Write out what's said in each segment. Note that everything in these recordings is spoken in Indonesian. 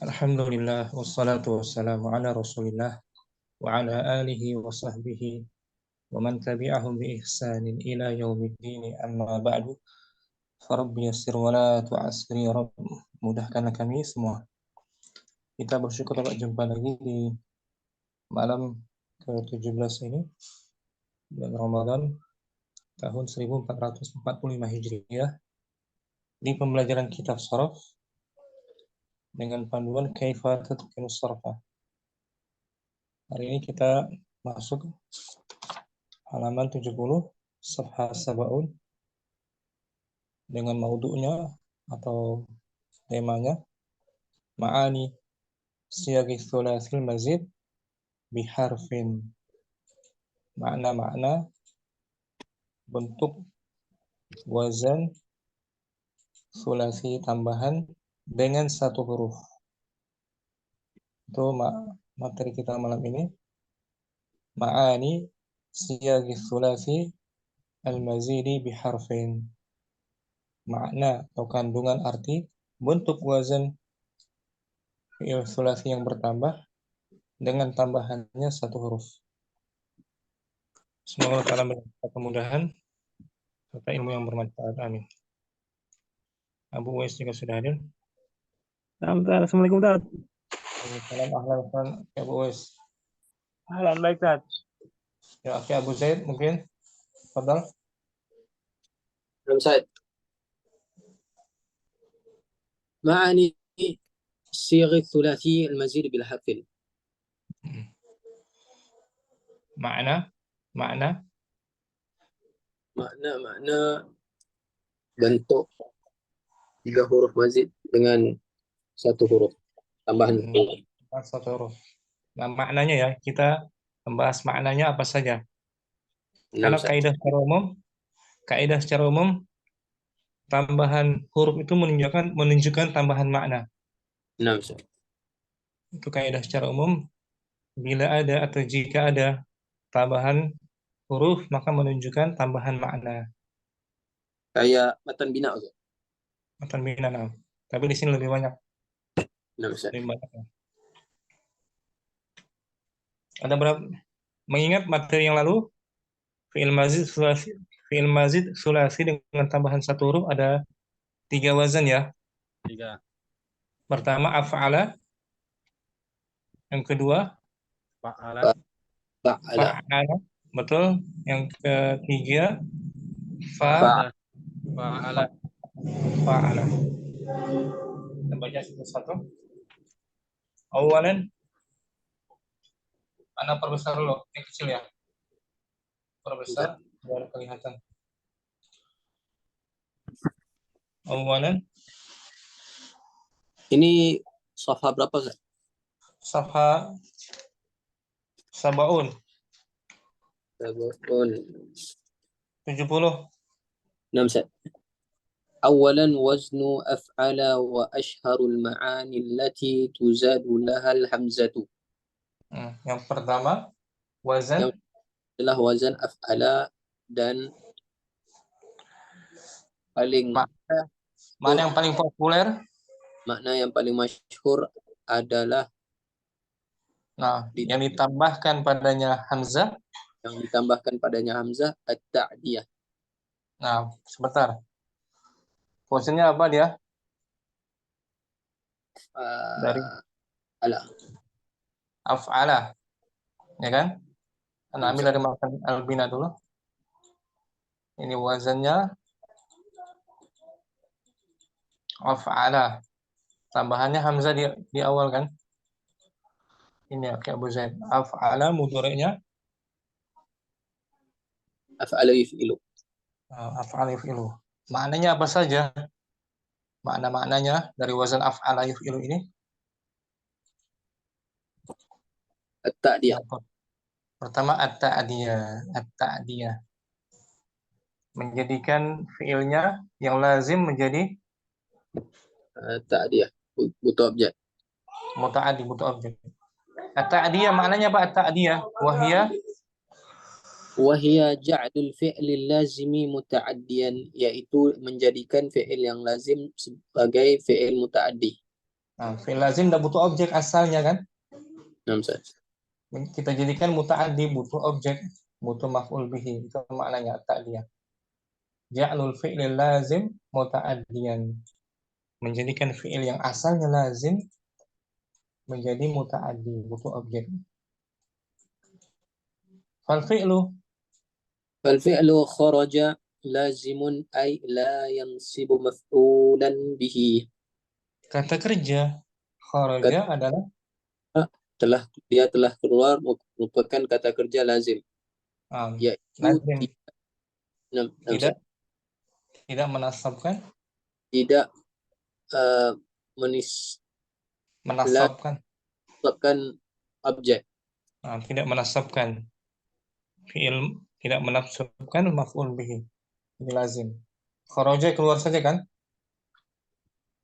Alhamdulillah wassalatu wassalamu ala Rasulillah wa ala alihi wa sahbihi wa man tabi'ahum bi ihsanin ila yaumiddin amma ba'du. Farabbi yassir wa la tu'assir ya Rabb. Mudahkanlah kami semua. Kita bersyukur dapat jumpa lagi di malam ke-17 ini bulan Ramadan tahun 1445 Hijriah di pembelajaran kitab Sharaf dengan panduan Kaifa Tatqinus Sarfa. Hari ini kita masuk halaman 70 Safha Sabaun dengan maudu'nya atau temanya Ma'ani Siyaghi Thulathil Mazid Biharfin, makna-makna bentuk wazan sulasi tambahan dengan satu huruf. Itu materi kita malam ini. Ma'ani Siyaghi Thulathi Al-Mazidi Biharfin, makna atau kandungan arti bentuk wazan fi'il sulasi yang bertambah dengan tambahannya satu huruf. Semoga Allah Ta'ala memberikan kemudahan serta ilmu yang bermanfaat. Amin. Abu Uwais juga sudah hadir. Assalamualaikum Ustaz. Waalaikumsalam. Ahlan Abu Uwais. Ahlan, baik Ustaz. Ya, Akhi Abu Zaid mungkin. Fadal. Ustaz. Ma'ani الصيغ الثلاثي المزيد بالحرف. Makna bentuk 3 huruf mazid dengan 1 huruf tambahan. Satu huruf. Nah, maknanya ya, kita membahas maknanya apa saja. Karena kaidah secara umum tambahan huruf itu menunjukkan tambahan makna. Itu kaidah secara umum. Bila ada atau jika ada tambahan huruf maka menunjukkan tambahan makna. Kayak matan bina. Matan bina, nah. Tapi di sini lebih banyak. Lebih banyak. Ada berapa? Mengingat materi yang lalu, fi'il mazid sulasi dengan tambahan satu huruf ada 3 wazan ya. 3. Pertama af'ala, yang kedua Fa'ala. Betul. Yang ketiga Fa'ala. Kita baca satu-satu. Awalan, mana perbesar dulu? Yang kecil ya. Perbesar biar kelihatan. Awalan. Ini safha berapa, Ustaz? Safha Sabaun. 70. Ustaz. أولا وزن أفعل وأشهر المعاني التي تزاد لها الهمزة. Yang pertama wazan adalah wazan af'ala dan paling mana yang paling populer? Makna yang paling masyhur adalah yang ditambahkan padanya hamzah. Yang ditambahkan padanya hamzah at-ta'diyah. Nah, sebentar. Fungsinya apa dia? Dari af'ala. Ya kan? Nah, ambil dari makan albina dulu. Ini wazannya af'ala. Tambahannya hamzah di awal kan? Ini kayak Abu Zaid. Af'ala mudhari'nya af'ala yuf'ilu. Af'ala yuf'ilu. Maknanya apa saja? Makna-maknanya dari wazan af'ala yuf'ilu ini? At-ta'diyah. Pertama at-ta'diyah. Menjadikan fi'ilnya yang lazim menjadi at-ta'diyah, butuh objek. Muta'addi, butuh objek. At-ta'diyah maknanya apa? At-ta'diyah wahia ja'dul fi'lil lazimi muta'addiyan, yaitu menjadikan fi'il yang lazim sebagai fi'il muta'addi. Nah, fi'il lazim tidak butuh objek asalnya kan? Nah, Ustaz. Kita jadikan muta'addi butuh objek, butuh maf'ul bihi. Itu maknanya ta'diyah. Ja'lul fi'lil lazim muta'addiyan. Menjadikan fi'il yang asalnya lazim menjadi muta'addi, butuh objek. Fal fi'lu, فالفعل خرج لازم أي لا ينصب مفعولا به. kata kerja kharaja adalah Dia telah keluar merupakan kata kerja lazim, yaitu lazim, tidak tidak menasabkan, tidak menisabkan menasabkan, objek. tidak menasabkan fi'il, tidak menasabkan maf'ul bihi. Ini lazim. Kharaja keluar saja kan?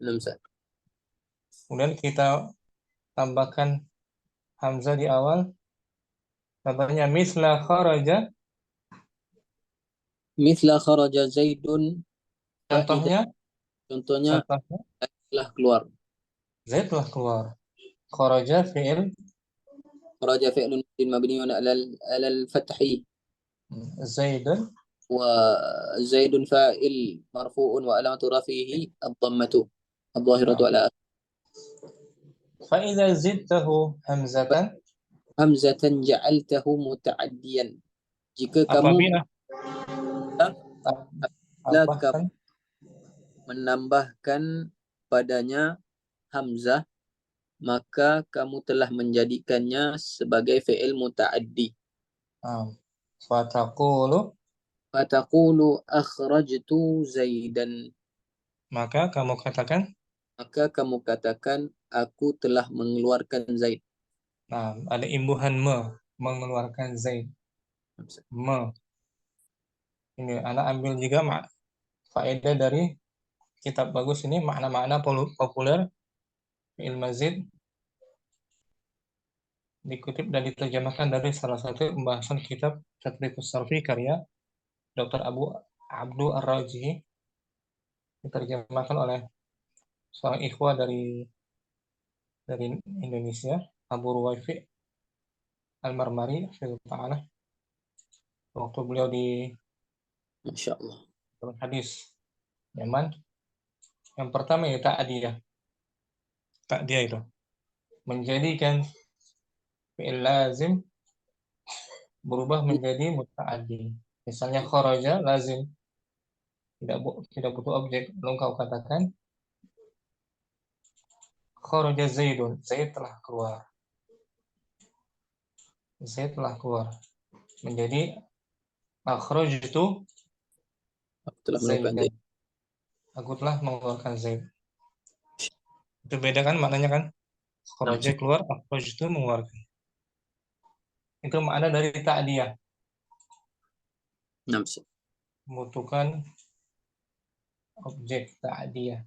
Nah, Ustaz. Kemudian kita tambahkan hamzah di awal. Contohnya misla kharaja. Mithla kharaja Zaidun. Contohnya, Contohnya telah keluar. Zaid telah keluar. Kharaja fi'il Kharaja fi'lun mabniun ala al-fathi Zaidun. wa Zaidun fa'il marfu'un wa alamatu rafihi ad-dhammatu adh-dhahiratu ala Fa idza zidtahu hamzatan, hamzatan ja'altahu muta'addiyan. Jika kamu apabila tambahkan menambahkan padanya hamzah, maka kamu telah menjadikannya sebagai fi'il muta'addi. fataqulu, Fataqulu akhrajtu Zaidan. maka kamu katakan, Aku telah mengeluarkan Zaid. ada imbuhan mengeluarkan Zaid. Ini anak ambil juga faedah dari kitab bagus ini, makna-makna populer fi'il mazid, dikutip dan diterjemahkan dari salah satu pembahasan kitab Tathrikus Sarfi karya Dr. Abdu Ar-Rajihi, diterjemahkan oleh seorang ikhwah dari Indonesia, Abu Ruwaifi Al-Marmari ta'ala, waktu beliau di Masya Allah. hadis Yaman. Yang pertama ya ta'diyah itu menjadikan fi'il lazim berubah menjadi muta'addi. Misalnya kharaja lazim, tidak butuh objek, lalu kau katakan kharaja Zaidun, Zaid telah keluar. Zaid telah keluar. Menjadi akhrajtu Zaidan. Aku telah mengeluarkan Zaid. Itu beda kan maknanya kan? Kharaja keluar, akhrajtu mengeluarkan. Itu makna dari ta'diyah. Membutuhkan objek ta'diyah.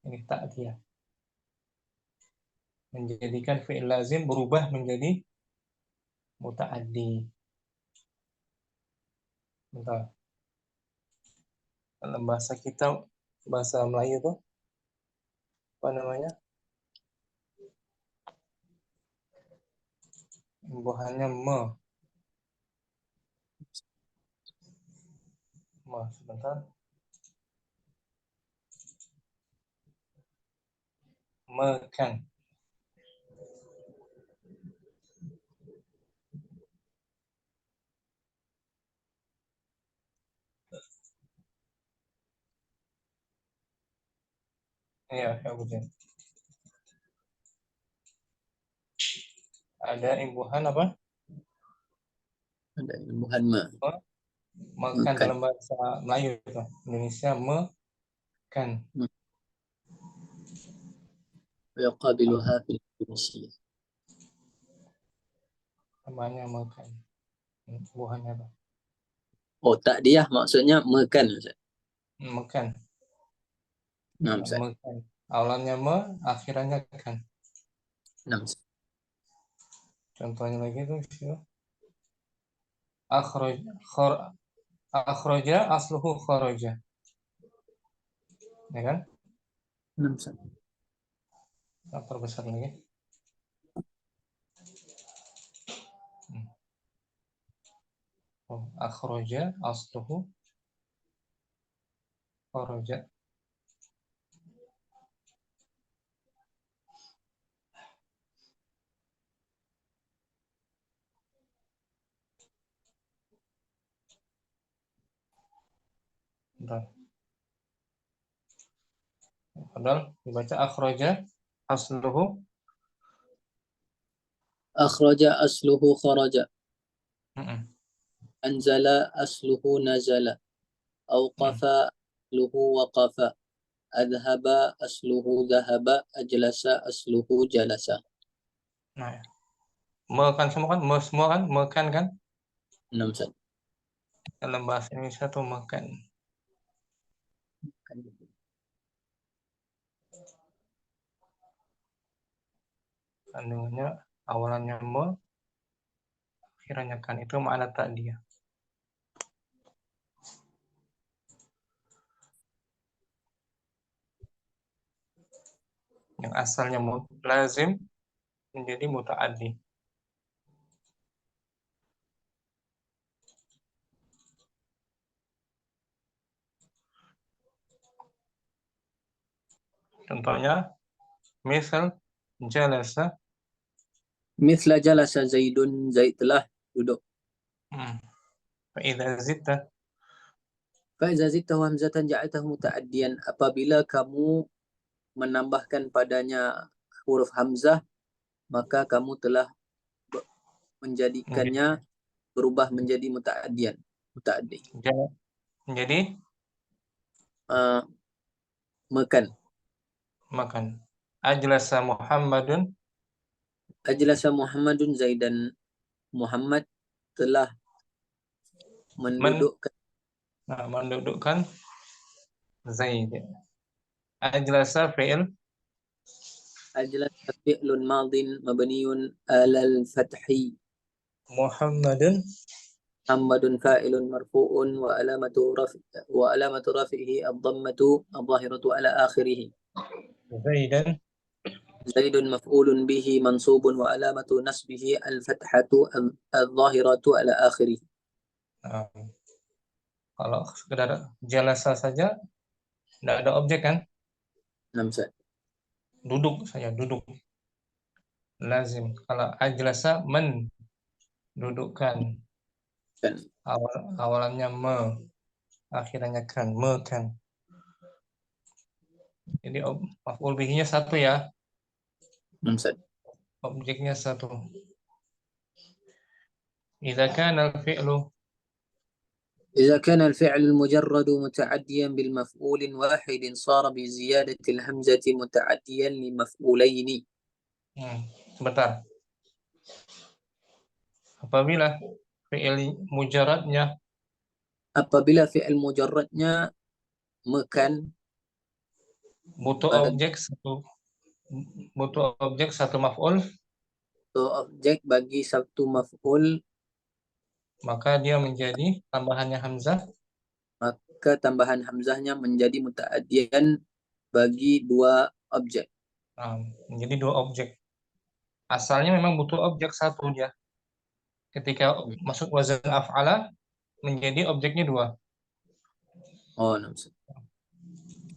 Ini ta'diyah. Menjadikan fi'il lazim berubah menjadi muta'addi. Bentar. Dalam bahasa kita, bahasa Melayu tuh apa namanya? Imbuhannya sebentar. Mekan. Iya, kemudian ada imbuhan apa? Ada imbuhan Makan dalam bahasa Melayu itu. Indonesia mekan. Yaqabiluha fil Indonesia. Namanya makan. Imbuhannya apa? Oh, ta'diyah maksudnya mekan. Mekan. Nah, Mekan. Awalannya akhirannya kan. Contohnya lagi itu akhraja asluhu kharaja. Ya kan? Perbesar lagi. Akhraja asluhu kharaja. Padahal dibaca akhraja asluhu. Akhraja asluhu kharaja. Mm-mm. Anzala asluhu nazala. Awqafa asluhu waqafa. Adhaba asluhu dhahaba. Ajlasa asluhu jalasa. Nah, mekan semua kan, semua kan, mekan kan? 6 Ustaz. Dalam bahasa Indonesia tuh mekan. Kandungannya awalannya me, akhirnya kan, itu makna dia. Yang asalnya lazim menjadi muta'addi. Contohnya, misal jalasa. Mithla jalasa Zaidun, Zaid telah duduk. Fa'idha zidta. Fa'iza zidtahu hamzatan ja'altahu muta'addiyan. Apabila kamu menambahkan padanya huruf hamzah, maka kamu telah menjadikannya berubah menjadi muta'addiyan. Muta'addi. Menjadi makan. Makan. Ajlasa Muhammadun. Ajlasa Muhammadun Zaidan. Muhammad telah mendudukkan Zaid. Ajlasa fi'il. Ajlasa fi'lun madin mabniun alal fathi. Muhammadun. Muhammadun fa'ilun marfu'un wa alamatu rafihi ad-dhammatu adh-dhahiratu ala akhirih. Zaidan. Zaidun maf'ulun bihi mansubun wa alamatu nasbihi al-fathatu adh-dhahiratu ala akhirih. Kalau sekedar jalasa saja, tidak ada objek kan? Duduk saja, duduk. Lazim. Kalau ajlasa mendudukkan. Awalannya me, akhirnya kan, mekan. Jadi maf'ul bihi-nya satu ya. Objeknya satu. Idza kana al-fi'lu إذا كان الفعل المجرد متعديا بالمفعول واحد صار بزيادة الهمزة متعديا لمفعولين. Sebentar. Apabila fi'il mujarradnya mekan butuh objek satu maf'ul, objek bagi satu maf'ul, maka dia menjadi tambahannya hamzah, maka tambahan hamzahnya menjadi muta'addiyan bagi dua objek. Menjadi dua objek. Asalnya memang butuh objek satu dia. Ketika masuk wazan af'ala menjadi objeknya dua.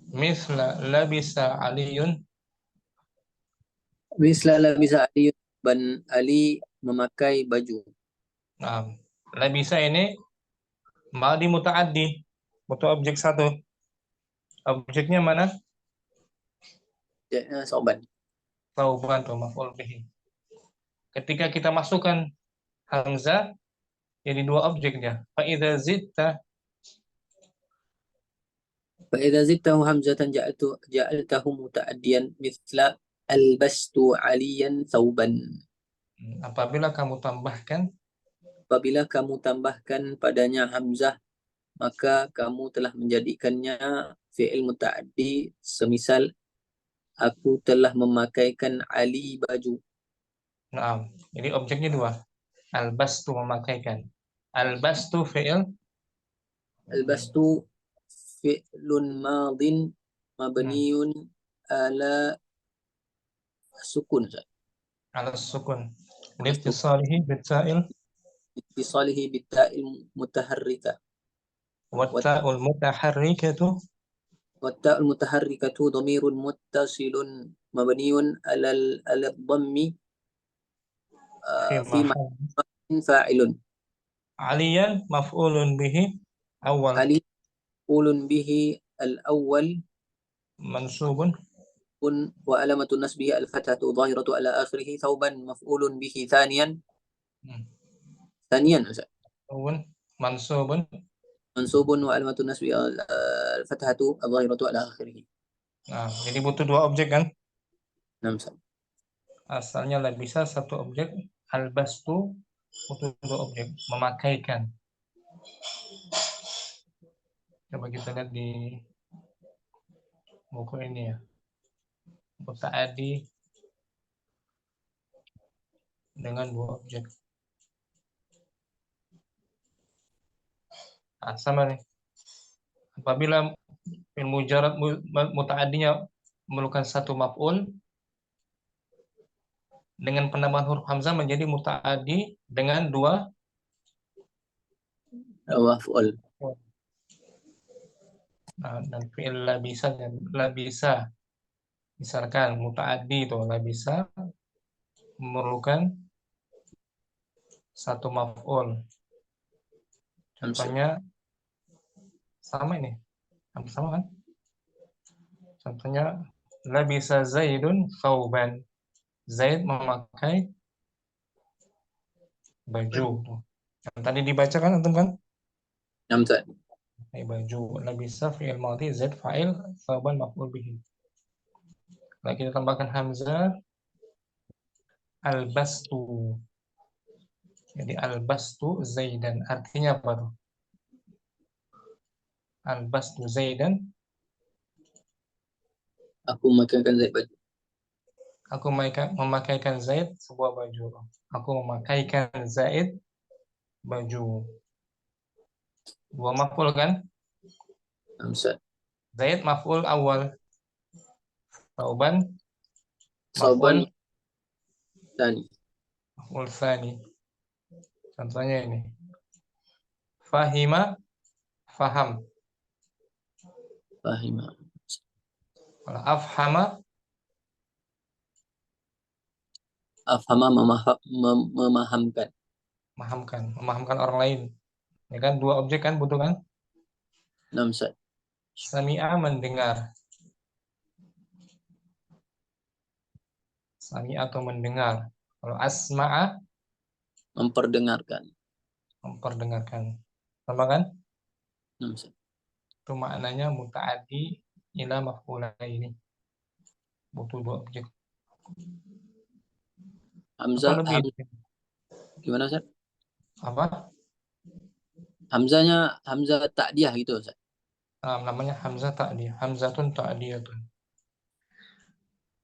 Misla labisa Aliyun. Misla labisa Aliyun, ban Ali memakai baju. Labisa ini madi muta'addi, butuh objek satu. Objeknya mana? Objeknya sauban. Sauban tuh maf'ul bihi. Ketika kita masukkan hamzah jadi dua objeknya. Fa'idza zidtahu hamzatan ja'altahu muta'addiyan misla albastu aliyan sauban. Apabila kamu tambahkan padanya hamzah, maka kamu telah menjadikannya fi'il muta'addi, semisal aku telah memakaikan Ali baju. Jadi objeknya dua. Albastu memakaikan. Albastu fi'il. Albastu fi'lun madin mabniun ala sukun Ustaz. Ala sukun. Litisalihi bita'il Ittisalihi bitta'il mutaharrika. watta'ul mutaharrikatu والتاء المتحركة ضمير متصل مبني على الضم fi في mahal. محل فاعل. Aliyan maf'ulun bihi awal علي مفعول به الأول mansubun وعلامة نصبه الفتحة ظاهرة على آخره. ثوبا مفعول به ثانيا أستاذ. mansubun منصوب وعلامة نصبه الفتحة الظاهرة على آخره. Nah, jadi butuh dua objek kan? نعم أستاذ. Asalnya lah bisa satu objek, albastu butuh dua objek, memakaikan. Coba kita lihat di buku ini ya. Muta'addi dengan dua objek. Nah, sama nih. Apabila fil mujarrad muta'addinya memerlukan satu maf'ul, dengan penambahan huruf hamzah menjadi muta'addi dengan dua مفعول. Nah, dan fi'il la bisa misalkan muta'addi itu la bisa memerlukan satu maf'ul. Contohnya sama ini. Hampir sama kan? Contohnya la bisa Zaidun thawban. Zaid memakai baju. Yang tadi dibaca kan antum kan? نعم أستاذ. Baju. La bisa fi'il madhi Zaid fa'il thawban maf'ul bihi. Nah, kita tambahkan hamzah albastu. Jadi albastu Zaidan artinya apa tuh? Albastu Zaidan, Aku memakaikan Zaid baju. aku memakaikan Zaid sebuah baju. Aku memakaikan Zaid baju. Dua maf'ul kan? نعم أستاذ. Zaid maf'ul awal. Tauban صوبا maf'ul ثاني. tsani. Contohnya ini. Fahima, faham. فاهم. Kalau afhama, أفهم memahamkan. memahamkan orang lain. Ya kan, dua objek kan butuh kan? نعم أستاذ. Sami'a mendengar. Sami'a atau mendengar. Kalau asma'a memperdengarkan. memperdengarkan. Sama kan? نعم أستاذ. Itu maknanya muta'addi ila maf'ulaini. Butuh dua objek. Hamzah, Apa lebih? gimana Ustaz? Apa? Hamzah ta'diyah gitu Ustaz. Namanya hamzah ta'diyah. Hamzatun ta'diyatun.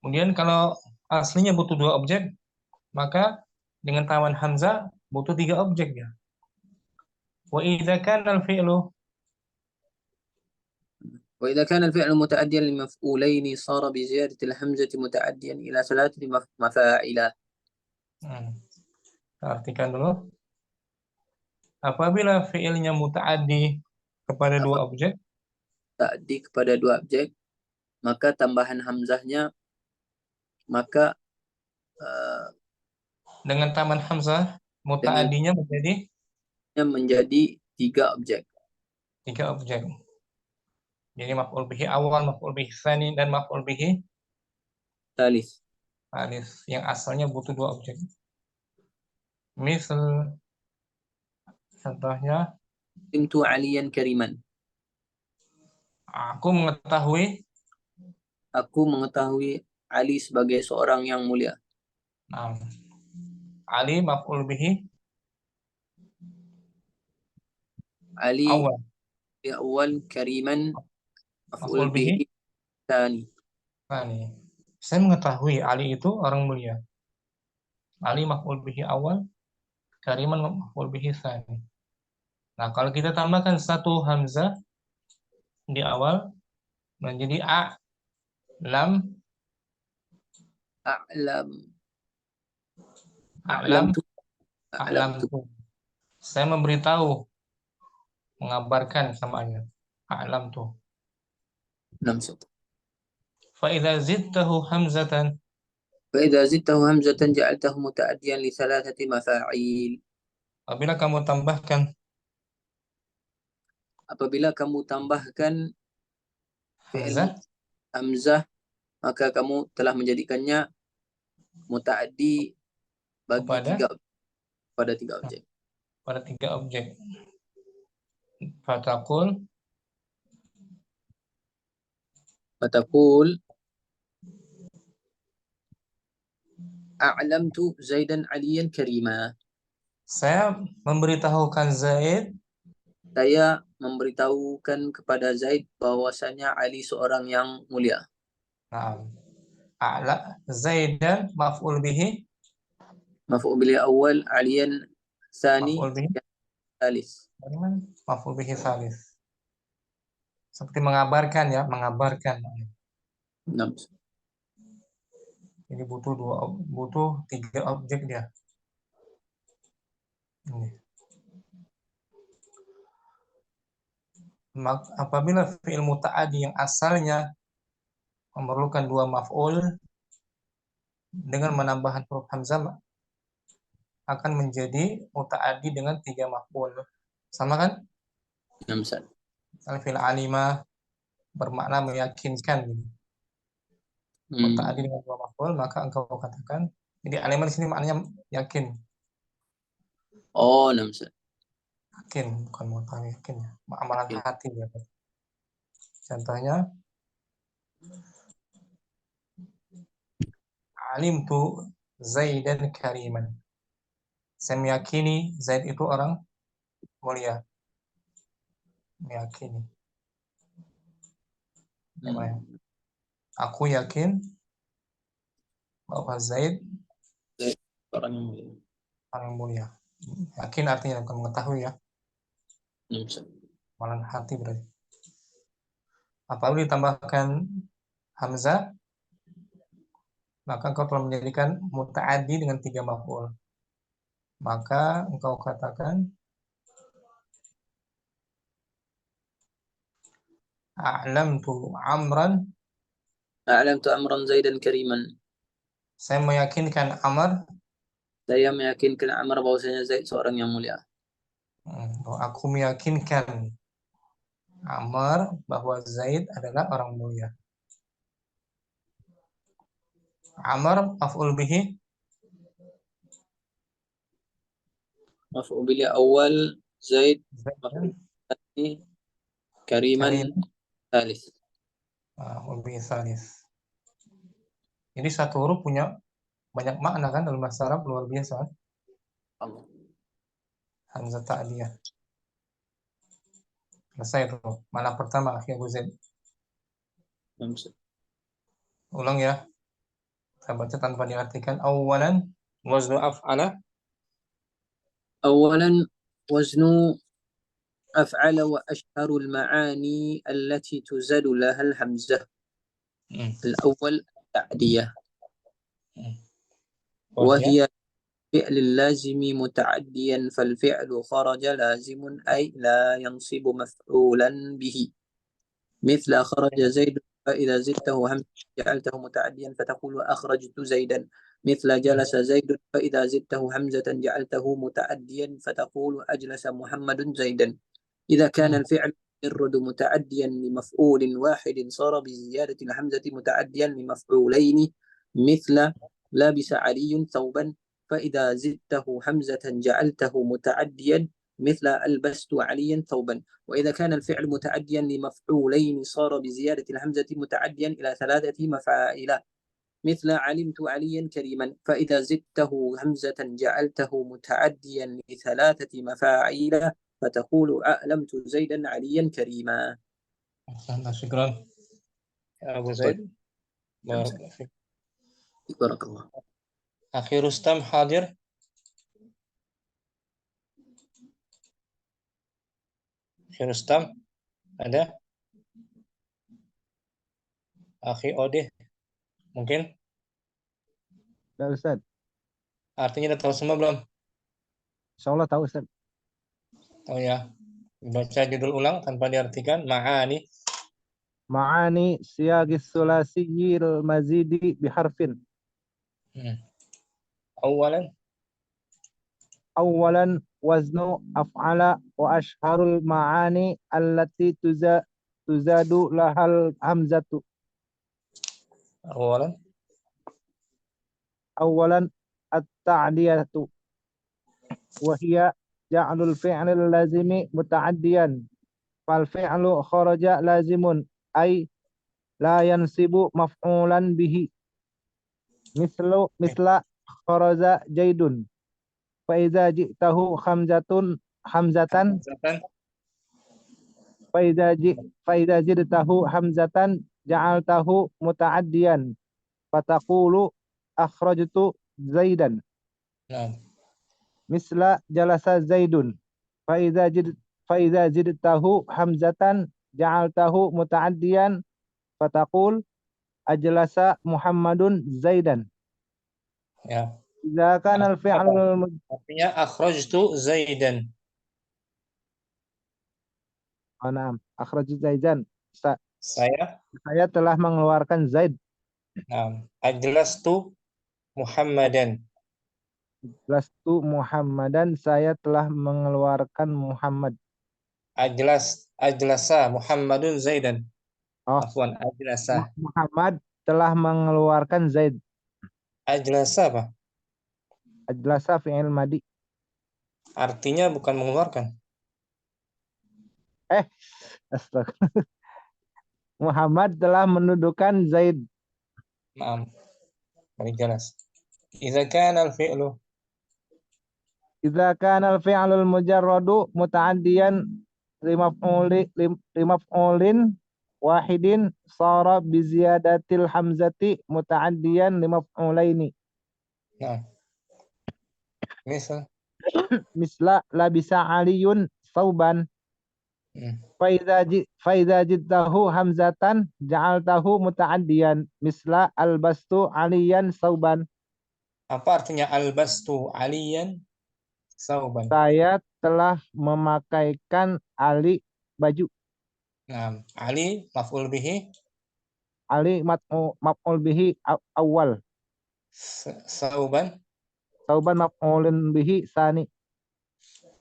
Kemudian kalau aslinya butuh dua objek, maka dengan tambahan hamzah butuh tiga objek ya. Wa idza kana al-fi'lu وإذا كان الفعل متعديا لمفعولين صار بزيادة الهمزة متعديا إلى ثلاثة مفاعل. Kita artikan dulu. Apabila fi'ilnya muta'addi kepada dua objek, Ta'di kepada dua objek, maka tambahan hamzahnya maka dengan tambahan hamzah muta'addinya menjadi tiga objek. Tiga objek. Jadi maf'ul bihi awal, maf'ul bihi tsani, dan maf'ul bihi Talis. alif yang asalnya butuh dua objek. Misal contohnya Intu aliyan kariman. aku mengetahui Ali sebagai seorang yang mulia. Nah, Ali maf'ul bihi Ali awal, kariman maf'ul bihi tsani. Saya mengetahui Ali itu orang mulia. Ali maf'ul bihi awal, kariman maf'ul bihi tsani. Nah, kalau kita tambahkan satu hamzah di awal menjadi a lam A'lam. A'lam, A'lamtu. a'lam A'lamtu. tuh. Saya memberitahu, mengabarkan samanya. A'lam tuh. Nam Ustaz. فإذا زدته همزة فإذا زدته همزة جعلته متعديا لثلاثة مفاعيل. apabila kamu tambahkan Apabila kamu tambahkan fi'il hamzah hamzah, maka kamu telah menjadikannya muta'addi bagi kepada pada tiga objek. pada tiga objek. Fatakul Fatakul a'lamtu Zaidan Aliyan Karima. saya memberitahukan Zaid, Saya memberitahukan kepada Zaid bahwasanya Ali seorang yang mulia. nah, a'la Zaidan maf'ul bihi, Maf'ul bihi awal, Aliyan Sani, maf'ul bihi Salis. maf'ul bihi salis. Seperti mengabarkan ya, mengabarkan. Nam. Ini butuh tiga objek dia. Ini. Apabila fi'il muta'addi yang asalnya memerlukan dua maf'ul dengan menambahkan huruf hamzah akan menjadi muta'addi dengan tiga maf'ul. Sama kan? Nam Ustaz. Fi'il alima bermakna meyakinkan. Muta'addi dengan dua maf'ul, maka engkau katakan, jadi alima di sini maknanya yakin. Oh, nam Ustaz. Yakin, bukan muta'addi, yakin ya. Amalan Yakin. hati ya. Contohnya alimtu Zaidan kariman. Saya meyakini Zaid itu orang mulia. Meyakini. Aku yakin bahwa Zaid Orang yang mulia. orang mulia. Yakin artinya bukan mengetahui ya. Nam Ustaz. Amalan hati berarti. Apabila ditambahkan hamzah, maka engkau telah menjadikan muta'addi dengan tiga maf'ul. Maka engkau katakan a'lamtu Amran. A'lamtu Amran Zaidan Kariman. Saya meyakinkan Amr. Saya meyakinkan Amr bahwasanya Zaid seorang yang mulia. Aku meyakinkan Amr bahwa Zaid adalah orang mulia. Amr maf'ul bihi. Maf'ul bihi awal Zaid, maf'ul bihi Kariman Salis. Maf'ul bihi salis. Jadi satu huruf punya banyak makna kan dalam bahasa Arab, luar biasa. Allah. Hamzah ta'diyah. Selesai itu. Mana pertama akhir Abu Zaid. Ulang ya. Saya baca tanpa diartikan. Awalan waznu af'ala. أولا وزن أفعل وأشهر المعاني التي تزاد لها الهمزة. الأول تعدية، وهي فعل اللازم متعديا فالفعل خرج لازم أي لا ينصب مفعولا به، مثل خرج زيد فإذا زدته همزة جعلته متعديا فتقول أخرجت زيدا، مثل جلس زيد فإذا زدته همزة جعلته متعديا فتقول أجلس محمد زيدا. إذا كان الفعل يرد متعديا لمفعول واحد صار بزيادة الهمزة متعديا لمفعولين، مثل لابس علي ثوبا فإذا زدته همزة جعلته متعديا مثل ألبست عليا ثوبا. وإذا كان الفعل متعديا لمفعولين صار بزيادة الهمزة متعديا إلى ثلاثة مفاعل، مثل علمت عليا كريما فإذا زدته همزة جعلته متعديا لثلاثة مفاعيل فتقول أعلمت زيدا عليا كريما. شكرا يا أبو زيد. بارك الله. أخي رستم حاضر. أخي رستم ada? Akhi Odeh mungkin? Enggak, Ustaz. Artinya udah tahu semua belum? Insya Allah tahu, Ustaz. Tahu ya. Baca judul ulang tanpa diartikan. Ma'ani. Ma'ani siyagis sulasiyil mazidi biharfin. Awalan. Awalan waznu af'ala wa ashharul ma'ani allati tuzadu lahal hamzatu. Awalan. Awalan at-ta'diyatu wa hiya ja'lul fi'lil lazimi muta'addiyan fal fi'lu kharaja lazimun ay la yansibu maf'ulan bihi misla kharaja jaidun fa idza ji'tahu hamzatan Hamzatan. fa idza jidtahu hamzatan ja'altahu muta'addiyan fataqulu akhrajtu zaidan Nah. misla jalasa zaidun fa idza jidtahu hamzatan ja'altahu muta'addiyan fataqul ajlasa Muhammadun zaidan. Ya. Idza kana al-fi'lu Artinya akhrajtu Zaidan. na'am akhraju zaidan. Saya. Saya telah mengeluarkan Zaid. Nah. Ajlastu Muhammadan. Lastu Muhammadan, saya telah mengeluarkan Muhammad. Ajlasa Muhammadun Zaidan. Oh, Afwan, ajlasa. Muhammad telah mengeluarkan Zaid. Ajlasa apa? Ajlasa fi'il madi. Artinya bukan mengeluarkan. Astagfirullah. Muhammad telah mendudukan Zaid. Maaf. Bagi jelas. Idza kana al-fi'lu. Idza kana al-fi'lul mujarradu muta'addiyan limaf'ulin wahidin sara bi ziyadatil hamzati muta'addiyan limaf'ulaini. Nah. Misal. Misla labisa aliyun sauban. Faidza jidtahu hamzatan ja'altahu muta'addiyan misla albastu aliyan sauban. Apa artinya albastu aliyan sauban? Saya telah memakaikan Ali baju. Nah, Ali maf'ul bihi. Ali maf'ul bihi awal. Sauban. Sauban maf'ulun bihi sani.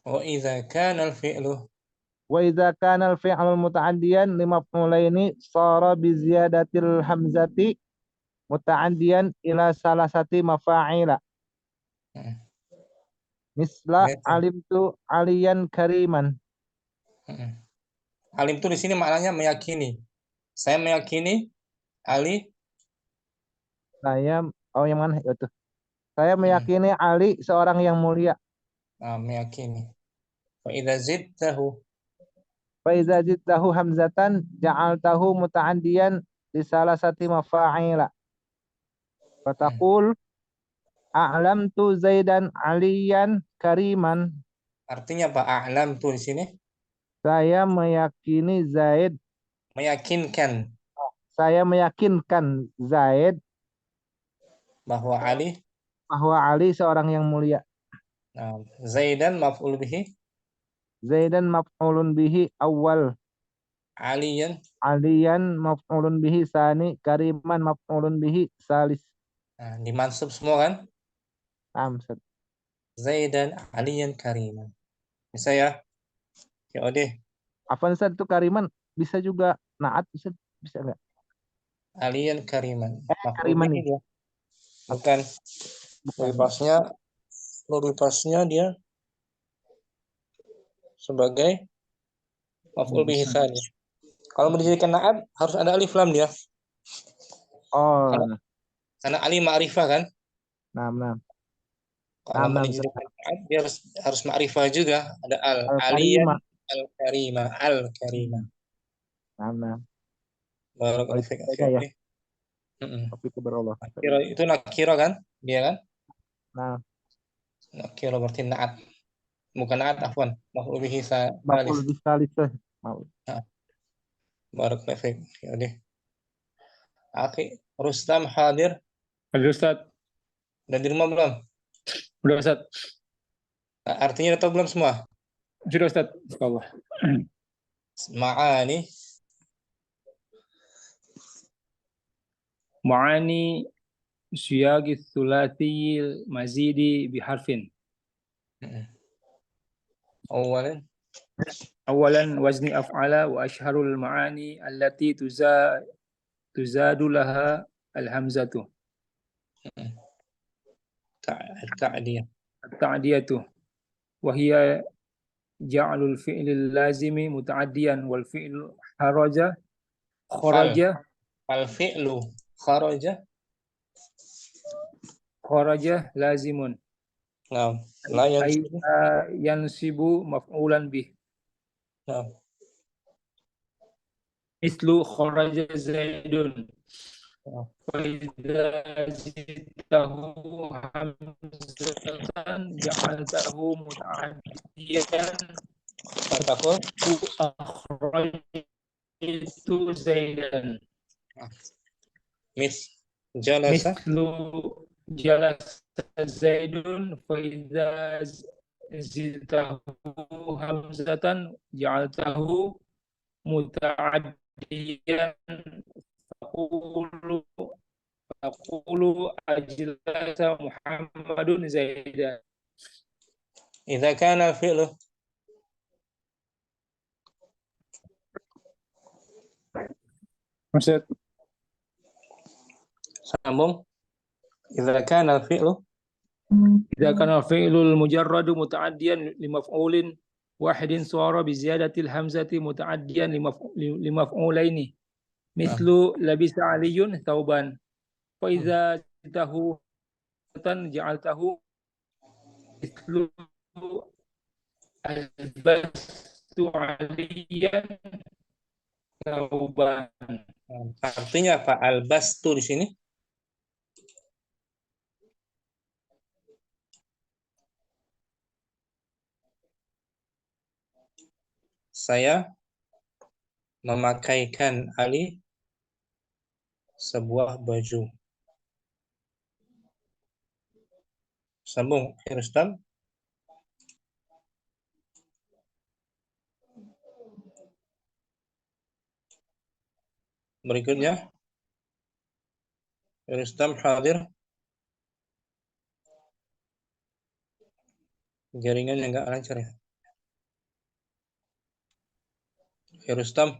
Wa idza kana al-fi'lu. Wa idza kana al-fi'lu muta'addiyan limaf'ulaini sara bi ziyadatil hamzati muta'addiyan ila salasati mafa'ila. Misla alimtu aliyan kariman. Alim itu di sini maknanya meyakini. Saya meyakini Ali. Yang mana itu? Saya meyakini Ali seorang yang mulia. Meyakini. Fa idza zidtahu hamzatan ja'altahu muta'addiyan li salasati mafa'ila. Fataqul a'lamtu Zaidan aliyan kariman. Artinya apa? A'lam tuh di sini? Saya meyakini Zaid. Meyakinkan. Saya meyakinkan Zaid bahwa Ali seorang yang mulia. Nah, Zaidan maf'ul bihi. Zaidan maf'ulun bihi awal. Aliyan maf'ulun bihi sani. Kariman maf'ulun bihi salis. Nah, dimansub semua kan? Zaidan, aliyan, kariman. Bisa ya? Ya udah. Apa Ustaz itu kariman bisa juga naat Ustaz? Bisa enggak? Aliyan, kariman. Kariman dia. Bukan. Lebih pasnya dia sebagai maf'ul bihi tsani. Kalau dijadikan naat harus ada alif lam dia. Oh. Karena ali ma'rifah kan? Nah. Kalau dijadikan naat dia harus ma'rifah juga. Ada aliyan, al-karima. Nah. Barakallahu fiik. Ya. Itu nakira kan? Dia kan? Nah. Nakira berarti naat. Bukan naat, afwan. Maf'ul bihi salis. Barakallahu fiik. Ya udah. Akhi Rustam hadir. Hadir Ustaz. Udah di rumah belum? Udah Ustaz. Artinya atau belum semua? Sudah Ustaz. Allah. Ma'ani. Ma'ani siyagi thulathiyil mazidi biharfin. Awalan. أولا وزن أفعل وأشهر المعاني التي تزاد لها الهمزة التعدية. التعدية وهي جعل الفعل اللازم متعديا والفعل خرج الفعل خرج لازم نعم لا أي ينصب ينصب مفعولا به نعم مثل خرج زيد فإذا زدته همزة جعلته متعديا فتقول أخرجت زيدا مثل جلس مثل جلس زيد فإذا زدته همزة جعلته متعديا تقول أجلس محمد زيدا. إذا كان الفعل Maksud sambung إذا كان الفعل إذا كان الفعل المجرد متعديا لمفعول واحد صار بزيادة الهمزة متعديا لمفعولين مثل لبس علي ثوبا فإذا جئته جعلته مثل ألبست عليا ثوبا. Artinya apa? Albastu di sini? Saya memakaikan Ali sebuah baju. Sambung, Rustam. Berikutnya, Rustam hadir. Jaringannya nggak lancar ya. Rustam,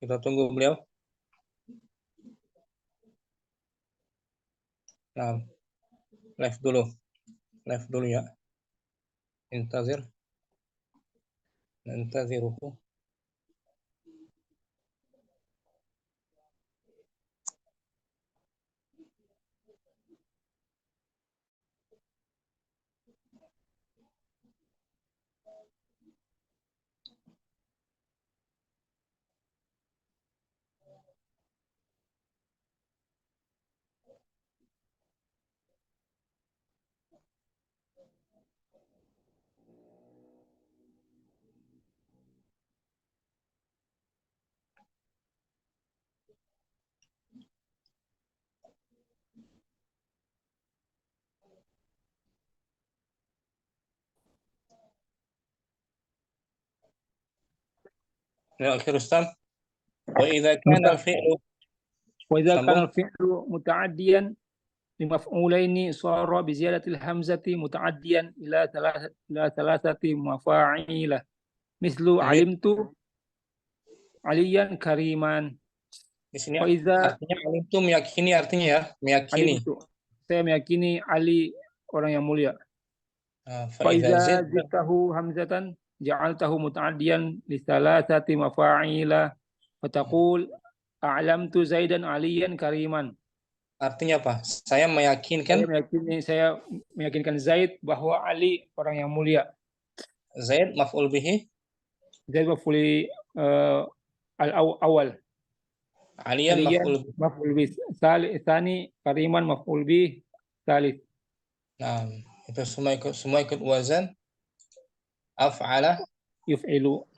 kita tunggu beliau. Nah, live dulu ya. Nantaziruhu. Ya, Rustam. وإذا كان الفعل متعديا لمفعولين صار بزيادة الهمزة متعديا إلى ثلاثة مفاعيل مثل علمت عليا كريما. Di sini artinya alim itu meyakini artinya ya, meyakini. Saya meyakini Ali orang yang mulia. فإذا زدته همزة جعلته متعديا لثلاثة مفاعيل فتقول أعلمت زيدا عليا كريما. Artinya apa? Saya meyakinkan. Saya meyakinkan Zaid bahwa Ali orang yang mulia. Zaid maf'ul bihi. Zaid maf'ul al-awwal. Aliyan maf'ul bih. Tsani kariman maf'ul bih tsalits. Nah, itu semua ikut wazan af'ala yuf'ilu.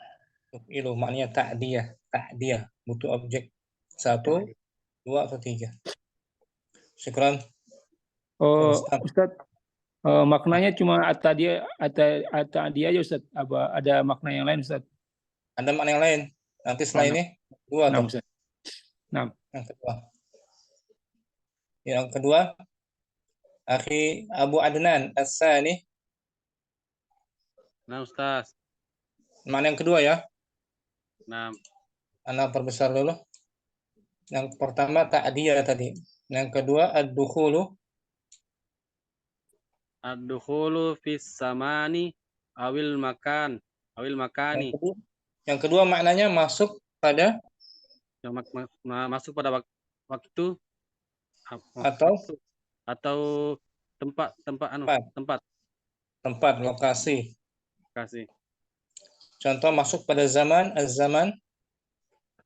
Yuf'ilu maknanya ta'diyah, butuh objek 1, 2 atau 3. Syukran. Oh, Ustaz. Ustaz, maknanya cuma ata dia aja Ustaz. Apa ada makna yang lain Ustaz? Ada makna yang lain. Nanti setelah Mana? ini dua Nah, tuh. Ustaz. Nah, Yang kedua. Yang kedua, akhi Abu Adnan As-Sani. Nah, Ustaz. Makna yang kedua ya. Nah, Anak perbesar dulu. Yang pertama ta'diyah tadi. Yang kedua ad-dukhulu. ad-dukhulu fis samani awil makan, awil makani. Yang kedua maknanya masuk pada Yang masuk pada waktu atau tempat lokasi. kasih. Contoh masuk pada zaman, az-zaman.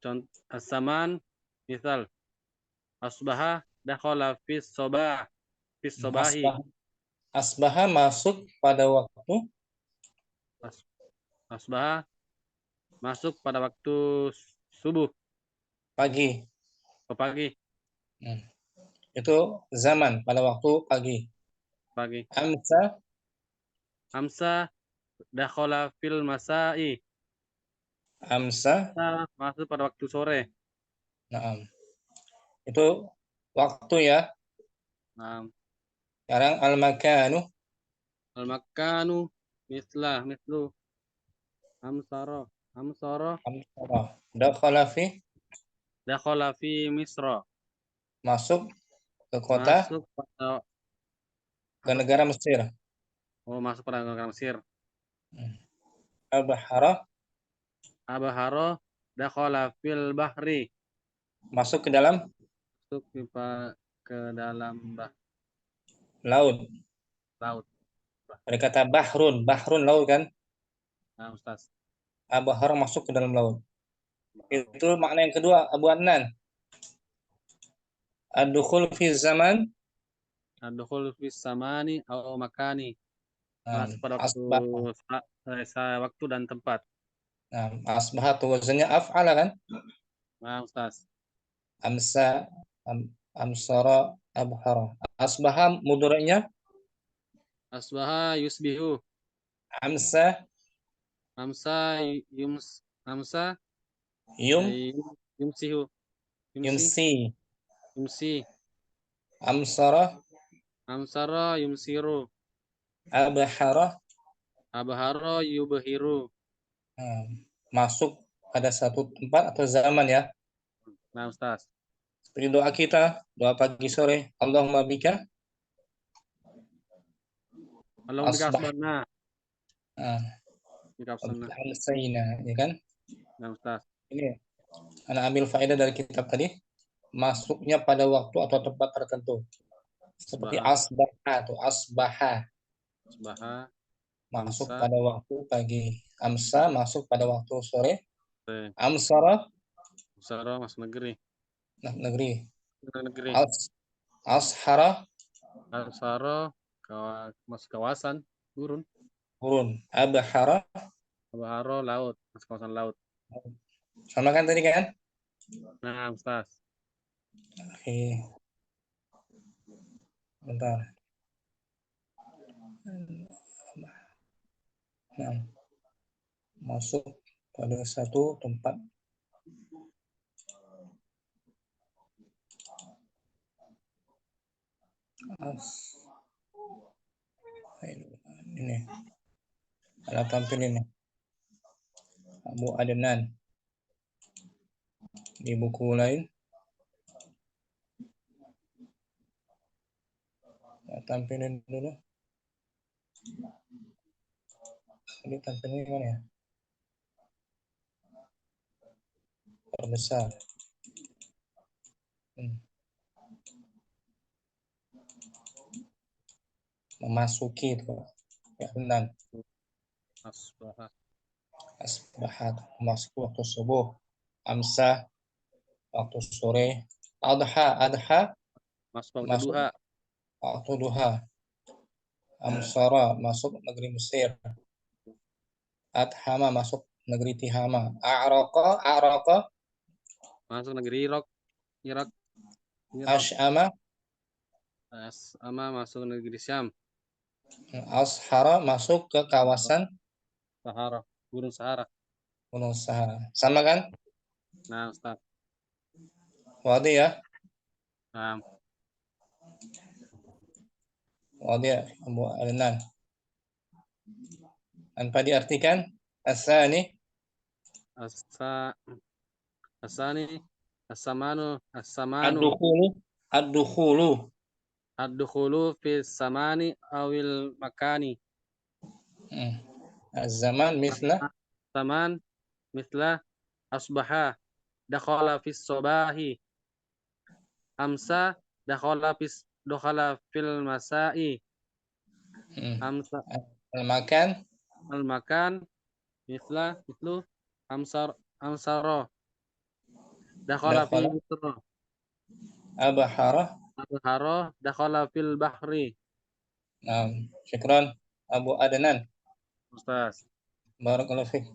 Contoh as-zaman, misal asbaha dakhala fis sobahi. Asbaha masuk pada waktu Asbaha masuk pada waktu subuh, pagi. pagi. Itu zaman pada waktu pagi. Pagi. Amsa dakhala fil masai. Amsa masuk pada waktu sore. Nah, itu waktu ya. Nah, sekarang al-makanu. Al-makanu mislu amsara dakhala fi Misra. Masuk ke kota, ke negara Mesir. Masuk pada negara Mesir. Abahara dakhala fil bahri. Masuk ke dalam laut. Ada kata bahrun laut kan? Nah, Ustaz. Abahara masuk ke dalam laut. Itu makna yang kedua, Abu Adnan. Ad-dukhul fi zaman. Ad-dukhul fi samani atau makani. Masuk pada waktu dan tempat. Nah, asbaha itu wazannya af'ala kan? Nah, Ustaz. Amsa, amsara, abhara. Asbaha mudhari'nya? Asbaha yusbihu. Amsa yumsihu. Yumsi. Amsara yumsiru. Abhara yubhiru. Masuk pada satu tempat atau zaman ya. Nah, Ustaz. Seperti doa kita, doa pagi sore. Allahumma bika asbahna. Amsayna, ya kan? Nah, Ustaz. Ini anak ambil faedah dari kitab tadi. Masuknya pada waktu atau tempat tertentu. Seperti asbaha atau asbaha. Masuk pada waktu pagi. Amsa masuk pada waktu sore. Amsara masuk negeri. Ashara masuk kawasan gurun. Abhara laut, masuk kawasan laut. Sama kan tadi kan? Nah, Ustaz. Oke. Bentar. Nah, masuk pada satu tempat. Ini ada tampil ini Abu Adnan di buku lain. Tampilin dulu. Ini tampilnya gimana ya? Perbesar. Memasuki itu ya benar. Asbahat masuk waktu subuh. Amsa waktu sore. Adha masuk waktu duha. Amsara masuk negeri Mesir. Adhama masuk negeri Tihama. A'raqa masuk negeri Irak. Ash'ama Sama masuk negeri Syam. Ashara masuk ke kawasan Sahara. Gunung Sahara. Gunung Sahara. Sama kan? Nah, Ustaz. Wadi ya? Nah, Wadi ya, Abu Adnan. Tanpa diartikan asani asa asani as-samanu ad-dukhulu ad-dukhulu ad-dukhulu fi samani awil makani. Az-zaman mithla Saman mithla asbaha dakhala fi sobahi. Amsa dakhala fil masai. Amsa al-makan al-makan mithlu amsaro dakhala fi dakhala misra. abahara. Al-haro dakhala fil bahri. Syukran Abu Adnan. Ustaz. Barakallahu fiik.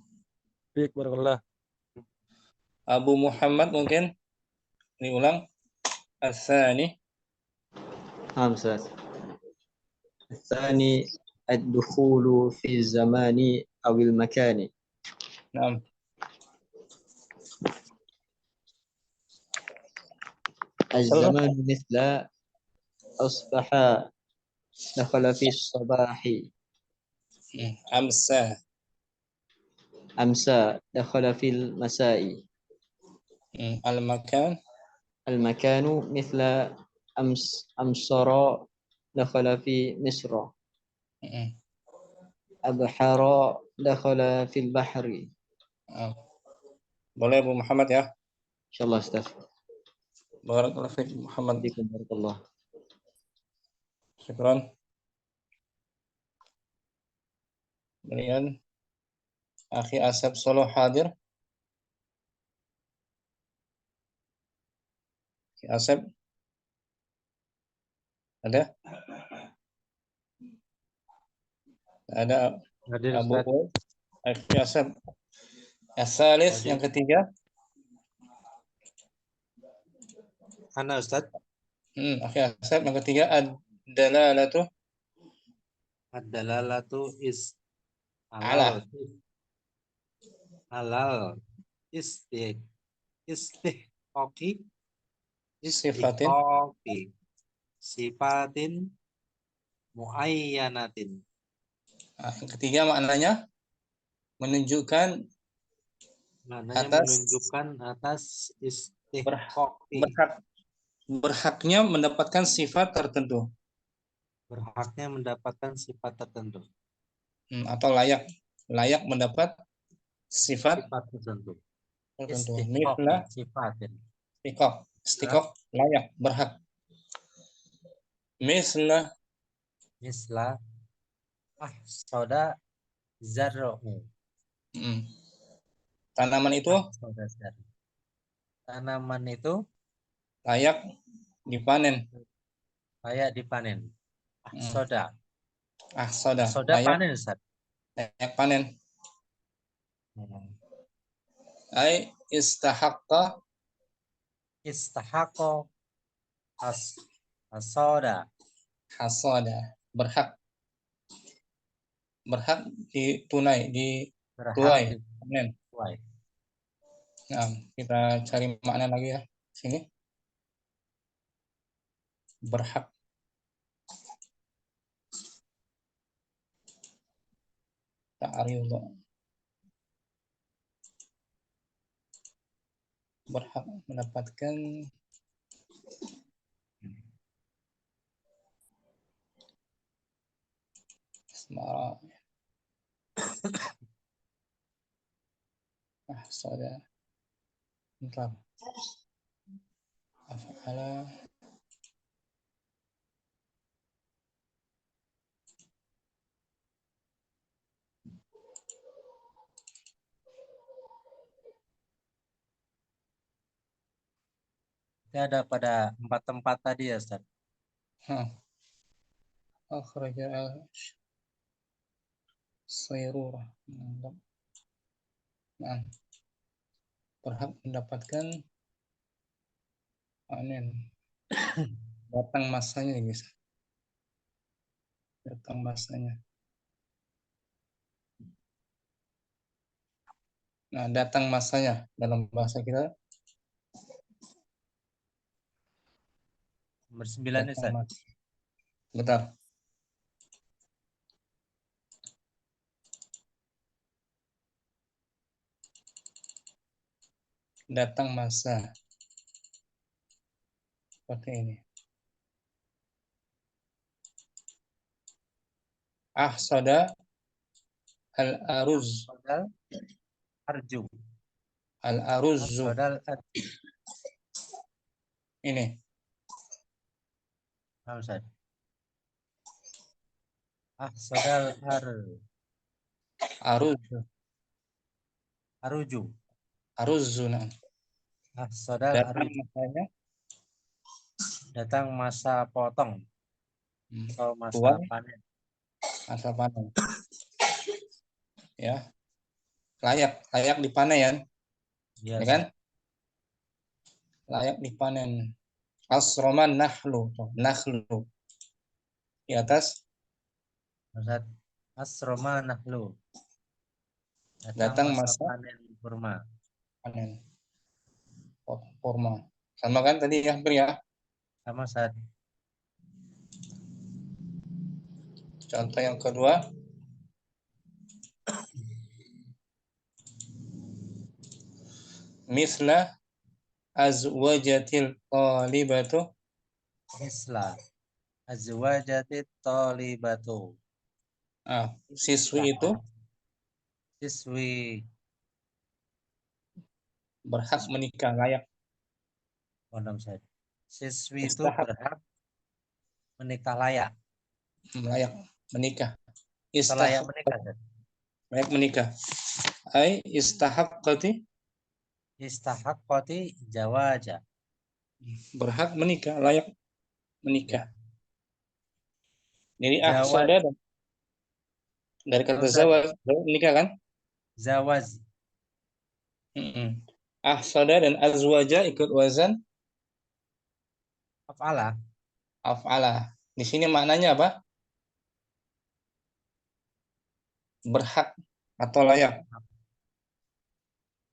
Baik, barakallah. Abu Muhammad mungkin diulang. As-sani نعم أستاذ. الثاني الدخول في الزمان أو المكان. Naam. الزمان مثل أصبح دخل في الصباح. Amsa أمسى دخل في المساء. al-makan المكان مثل أمصر دخل في مصر. أبحر دخل في البحر. Boleh Abu Muhammad ya. إن شاء الله أستاذ. Barakallahu fiik Muhammad. فيكم بارك الله. Syukran. Kemudian Akhi Asep Solo hadir. Akhi Asep ada? Ada Hadir Abu Ustaz. Uwais. Akhi Asep. As-salis yang ketiga. Ana Ustaz. Akhi Asep yang ketiga ad-dalalatu Ad-dalalatu is ala halal istiqoqi sifatin sifatin muayyanatin. Yang ketiga maknanya menunjukkan Menunjukkan atas istiqoqi, berhaknya mendapatkan sifat tertentu berhaknya mendapatkan sifat tertentu. Atau layak mendapat sifat tertentu. Misla Sifatin. istiqoq layak berhak. Misla soda zarrohu. Tanaman itu layak dipanen. Soda Layak panen Ustaz. layak panen. Ai istahaqqa Soda hasada berhak dituai panen. Nah, kita cari makna lagi ya sini. Berhak ta'rif berhak mendapatkan asmara ahsada bentar afala ada pada 4 tempat tadi ya Ustaz. akhraja sayrurah. Nah, berhak mendapatkan panen. Datang masanya ini bisa. Datang masanya. Nah, datang masanya dalam bahasa kita Nomor 9 datang Ustaz. mas. Betul. Datang masa. Seperti ini. Ahsada al-aruz. Sodal arju. Al-aruzu. Sodal Ini. Ustaz. Sodal Aruz. aruju. Aruzu. Nah. Sodal Datang aruju. masanya. Datang masa potong atau masa Tuan. panen. Masa panen. Ya. Layak dipanen. Ya, Ya kan? Layak dipanen. Asroman nahlu. Nahlu. Di atas. Ustaz. Asroma nahlu. Datang masa masa panen kurma. panen. Kurma. Sama kan tadi ya, hampir ya? Sama Ustaz. Contoh yang kedua. Misla azwajatil talibatu. Misla azwajatit talibatu. Siswi itu Siswi berhak menikah, layak. Ustaz. Siswi itu Istahak. berhak menikah layak. Layak menikah. Layak Istahak. menikah. Ustaz. Layak menikah. Ai istahaqqati. Istahaqqati jawaja. Berhak menikah, layak menikah. Jadi Jawaz. ahsada dari kata Ustaz. zawaj, menikah kan? Zawaz. Ahsada dan azwaja ikut wazan Af'ala. af'ala. Di sini maknanya apa? Berhak atau layak.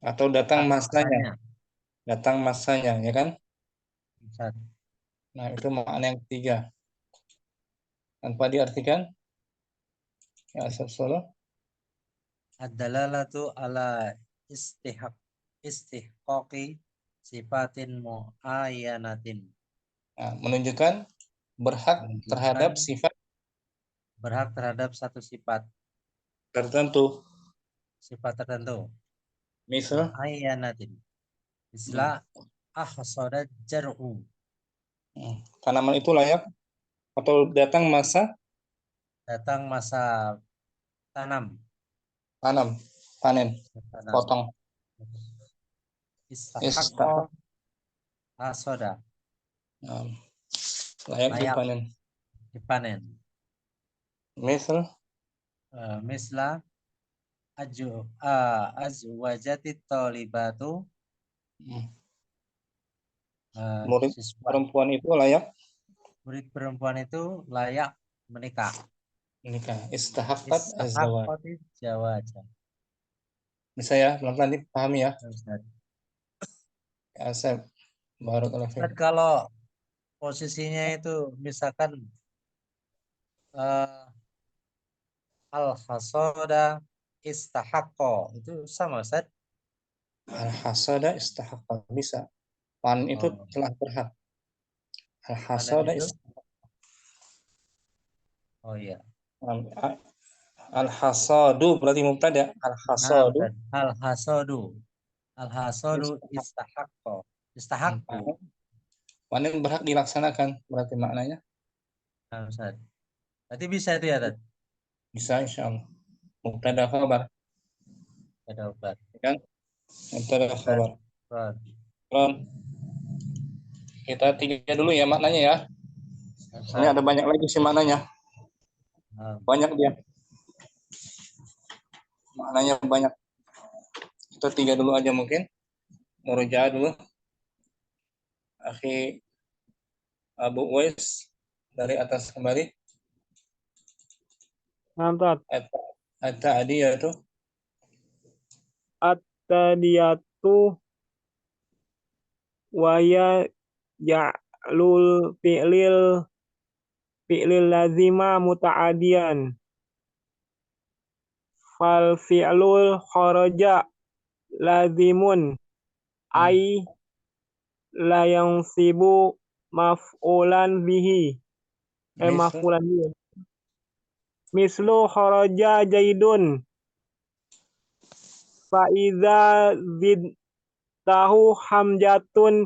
Atau datang masanya. Datang masanya, ya kan? Ustaz. Nah, itu makna yang ketiga. Tanpa diartikan. Ya, Solo. Ad-dalalatu ala istihqaqi sifatin muayyanatin. Nah, menunjukkan berhak terhadap sifat Berhak terhadap satu sifat tertentu. tertentu. Misal, Muayyanatin. Misla ahsada jar'u. tanaman itu layak atau datang masa Datang masa tanam. Panen, Tanam. potong. Istahaqqa hasoda. Layak Layak dipanen. dipanen. Misal, Misla azwajati talibatu. murid Siswa perempuan itu layak murid perempuan itu layak menikah. menikah. Istahaqqat az-zawaj. Istahaqqati jawaja. Bisa ya, pelan-pelan dipahami ya. Ustaz. Ya, saya barakallahu fiik. Kalau posisinya itu misalkan al-hasada istahaqqo itu sama Ustaz? Al-hasada istahaqqa, bisa. Panen itu telah berhak. Al-hasada Oh iya. Al-hasadu berarti mubtada. Al-hasadu. Al-hasadu istahaqqo. Istahaqqu. Panen berhak dilaksanakan berarti maknanya. Ustaz. Berarti bisa itu ya, Ustaz? Bisa insyaallah. Mubtada khabar. Ada obat. Kan? Mubtada khabar. Kita tiga dulu ya maknanya ya. Ini ada banyak lagi sih maknanya. Banyak dia. Maknanya banyak. Kita tiga dulu aja mungkin. Murojaah dulu. Akhi Abu Uwais dari atas kembali. Mantap. At-ta'diyatu. At-tadiyatu waya ja'lul fi'lil lazima muta'adiyan. Fal fi'lul kharaja lazimun ay la yansibu maf'ulan bihi. Maf'ulan bihi. Mislu kharaja jaidun. Fa iza zidtahu hamjatun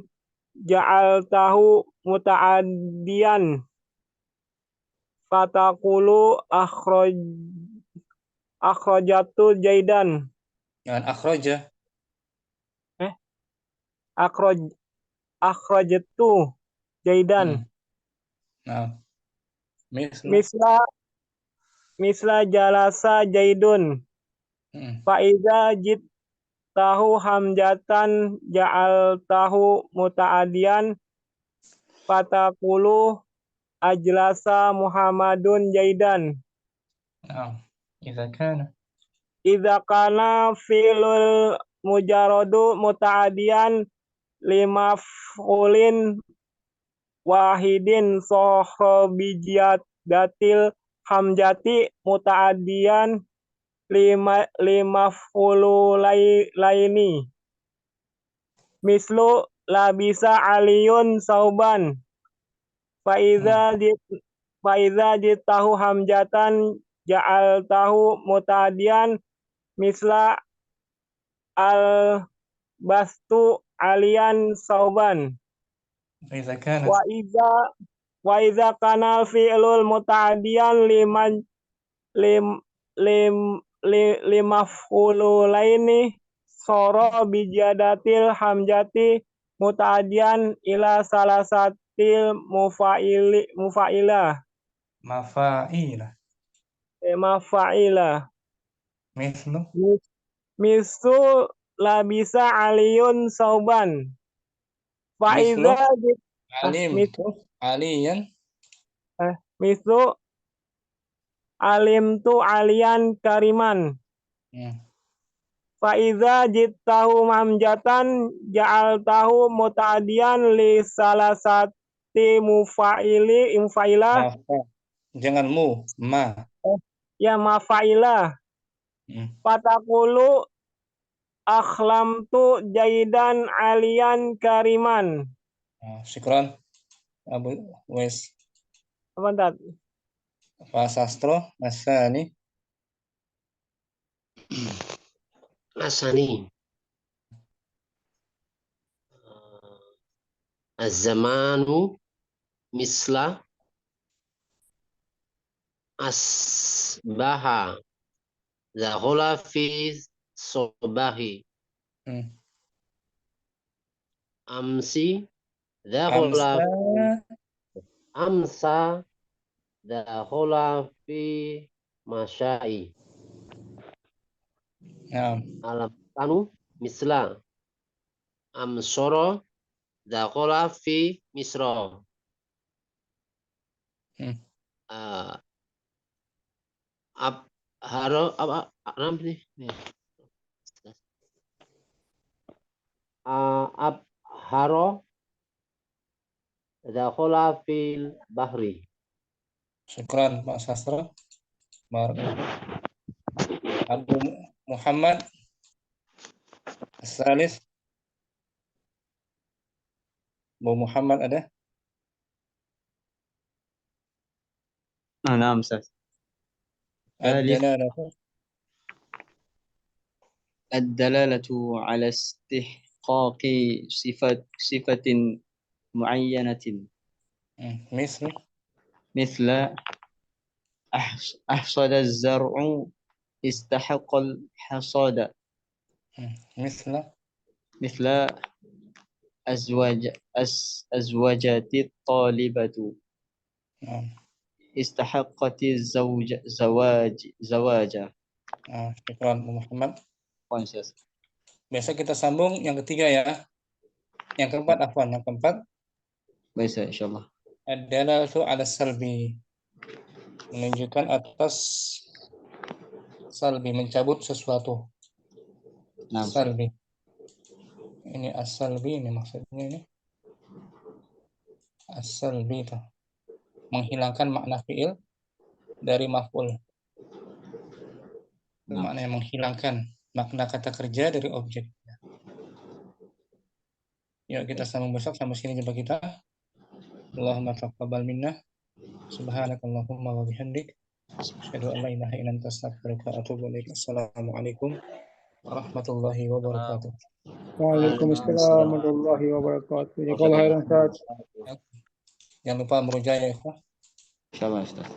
ja'altahu muta'addiyan. Fataqulu akhrajatu jaidan. Jangan akhraja. Akhrajatu jaidan. Nah, Misla jalasa jaidun. Fa iza jidtahu hamjatan ja'altahu muta'addiyan. Fataqulu ajlasa Muhammadun jaidan. Idza kana fi'lul mujarradu muta'addiyan limaf'ulin wahidin sahabiyadatil hamjati muta'addiyan limaf'ulu laini. Mislu labisa aliyun sauban. Fa iza jitahu hamjatan ja'altahu muta'addiyan misla al bastu aliyan sauban. Wa iza kana fi'lul muta'addiyan limaf'ulaini soro bijadatil hamjati muta'addiyan ila salasatil mufa'ila. Mafa'ila. Mislu labisa aliyun sauban. Faiza aliyan. Mislu alimtu aliyan kariman. Faiza jitahu hamjatan ja'altahu muta'adiyan li salasati mufa'ila. Jangan ma. Ya mafa'ila. Fatakulu akhlamtu jaidan aliyan kariman. Syukran Abu Uwais. Apa Pak Sastro Asani. Az-zamanu misla asbaha dakhala fi sobahi. Amsi dakhala amsa dakhala fi masyai. Alam kanu misla amsoro dakhala fi misra. Abharo apa nih? Abharo dakhala fil bahri. Syukran Pak Sastro. Abu Muhammad Salis. Bu Muhammad ada? Naam, Ustaz. Ad-dalalatu ala istihqaqi sifatin muayyanatin. Misla ahsada az-zar'u istahaqqa al-hasada. Misla azwajati at-talibatu. Istahaqqati zawaja. Syukran Muhammad. Conscious. Besok kita sambung yang ketiga ya. Yang keempat. Baik, insyaallah. Ad-dalalatu 'ala salbi. Menunjukkan atas salbi, mencabut sesuatu. Nah, Salbi. Ini as-salbi, ini maksudnya ini. As-salbi itu. Menghilangkan makna fi'il dari maf'ul. Itu Nah. maknanya menghilangkan makna kata kerja dari objek. Yuk kita sambung besok, sampai sini jumpa kita. Allahumma taqabbal minna. Subhanakallahumma wa bihamdik. Asyhadu an la ilaha illa anta astaghfiruka wa atubu ilaik. Assalamualaikum warahmatullahi wabarakatuh. Waalaikumsalam warahmatullahi wabarakatuh. Jazakallahu khairan Ustaz. Jangan lupa merujuk ya, Ikhwah. Insyaallah Ustaz.